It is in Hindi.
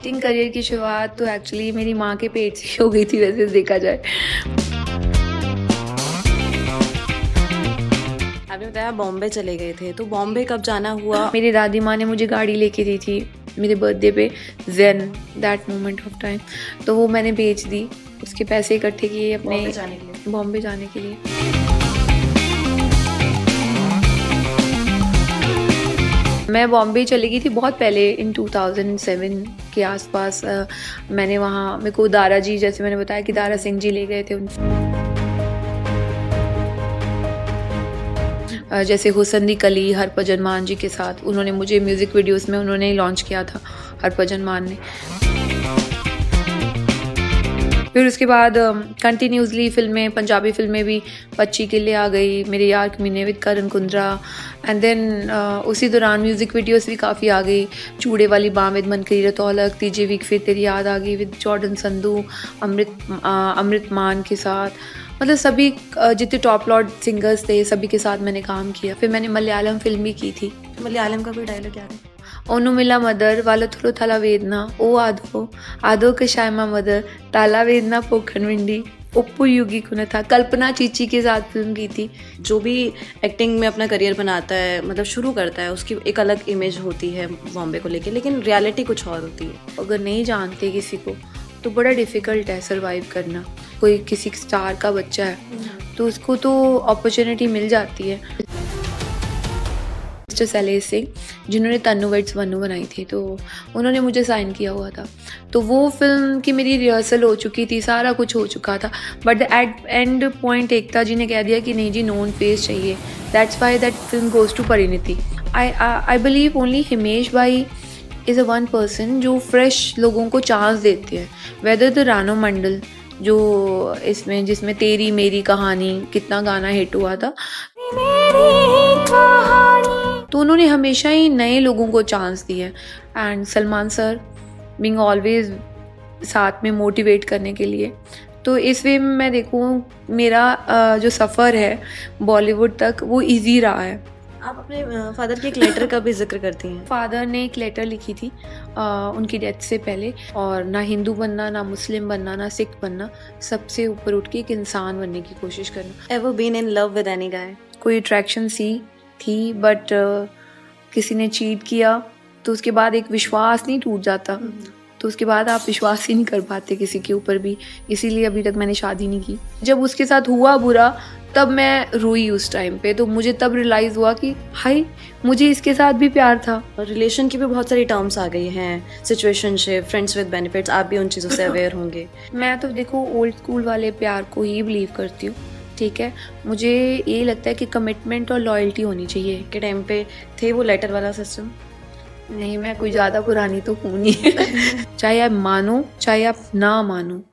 एक्टिंग करियर की शुरुआत तो एक्चुअली मेरी माँ के पेट से हो गई थी, वैसे देखा जाए। आपने बताया बॉम्बे चले गए थे, तो बॉम्बे कब जाना हुआ? मेरी दादी माँ ने मुझे गाड़ी लेके दी थी मेरे बर्थडे पे, then, that moment of time. तो वो मैंने बेच दी, उसके पैसे इकट्ठे किए अपने बॉम्बे जाने के लिए? बॉम्बे जाने के लिए। मैं बॉम्बे चली गई थी बहुत पहले, इन 2007 के आसपास। मैंने वहाँ, मेरे को दारा जी, जैसे मैंने बताया कि दारा सिंह जी ले गए थे जैसे हुसन दी कली हरभजन मान जी के साथ, उन्होंने मुझे म्यूज़िक वीडियोस में उन्होंने लॉन्च किया था, हरभजन मान ने। फिर उसके बाद कंटिन्यूसली फिल्में, पंजाबी फिल्में भी, पच्ची किले आ गई, मेरे यार कमीने with Karan Kundra, and then उसी दौरान म्यूज़िक वीडियोस भी काफ़ी आ गई। चूड़े वाली बाँ विद मनकरी रतौलक, तीजे वीक फिर तेरी याद आ गई विद जॉर्डन संधू, अमृत मान के साथ, मतलब सभी जितने टॉप लॉट सिंगर्स थे सभी के साथ मैंने काम किया। फिर मैंने मलयालम फिल्म भी की थी। मलयालम का कोई डायलॉग याद है? ओनुमिला मदर वाला थोड़ा थाला वेदना ओ आदो कशायमा मदर ताला वेदना पोखन विंडी उप्पू युगी कुन था, कल्पना चीची के साथ फिल्म की थी। जो भी एक्टिंग में अपना करियर बनाता है, मतलब शुरू करता है, उसकी एक अलग इमेज होती है बॉम्बे को लेके, लेकिन रियलिटी कुछ और होती है। अगर नहीं जानते किसी को तो बड़ा डिफ़िकल्ट है सर्वाइव करना। कोई किसी स्टार का बच्चा है तो उसको तो अपॉर्चुनिटी मिल जाती है। मिस्टर सैलेश सिंह, जिन्होंने तन्नू वेड्स वन्नू बनाई थी, तो उन्होंने मुझे साइन किया हुआ था। तो वो फिल्म की मेरी रिहर्सल हो चुकी थी, सारा कुछ हो चुका था, but at end point Ekta ji ने कह दिया कि नहीं जी, नोन फेस चाहिए। That's why that film goes to Parineeti. I believe only Himesh भाई इज़ अ वन पर्सन जो फ्रेश लोगों को चांस देते हैं। वेदर द रानो मंडल जो इसमें, जिसमें तेरी मेरी कहानी कितना गाना हिट हुआ था, तो उन्होंने हमेशा ही नए लोगों को चांस दिया। And Salman sir being always साथ में मोटिवेट करने के लिए। तो इस वे में मैं देखूँ, मेरा जो सफ़र है बॉलीवुड तक वो इजी रहा है। आप अपने फादर के एक लेटर का भी जिक्र करती हैं। फादर ने एक लेटर लिखी थी उनकी डेथ से पहले, और ना हिंदू बनना, ना मुस्लिम बनना, ना सिख बनना, सबसे ऊपर उठ के एक इंसान बनने की कोशिश करना। Ever been in love with any guy? कोई अट्रैक्शन सी थी, बट किसी ने चीट किया तो उसके बाद एक विश्वास नहीं टूट जाता, तो उसके बाद आप विश्वास ही नहीं कर पाते किसी के ऊपर भी। इसीलिए अभी तक मैंने शादी नहीं की। जब उसके साथ हुआ बुरा, तब मैं रोई उस टाइम पे, तो मुझे तब रियलाइज़ हुआ कि हाय, मुझे इसके साथ भी प्यार था। और रिलेशन की भी बहुत सारी टर्म्स आ गई हैं, सिचुएशनशिप, फ्रेंड्स विद बेनिफिट्स, आप भी उन चीज़ों से अवेयर होंगे। मैं तो देखो ओल्ड स्कूल वाले प्यार को ही बिलीव करती हूँ, ठीक है। मुझे ये लगता है कि कमिटमेंट और लॉयल्टी होनी चाहिए। के टाइम पे थे वो लेटर वाला सिस्टम? नहीं, मैं कोई ज़्यादा पुरानी तो हूँ नहीं चाहे आप मानो चाहे आप ना मानो,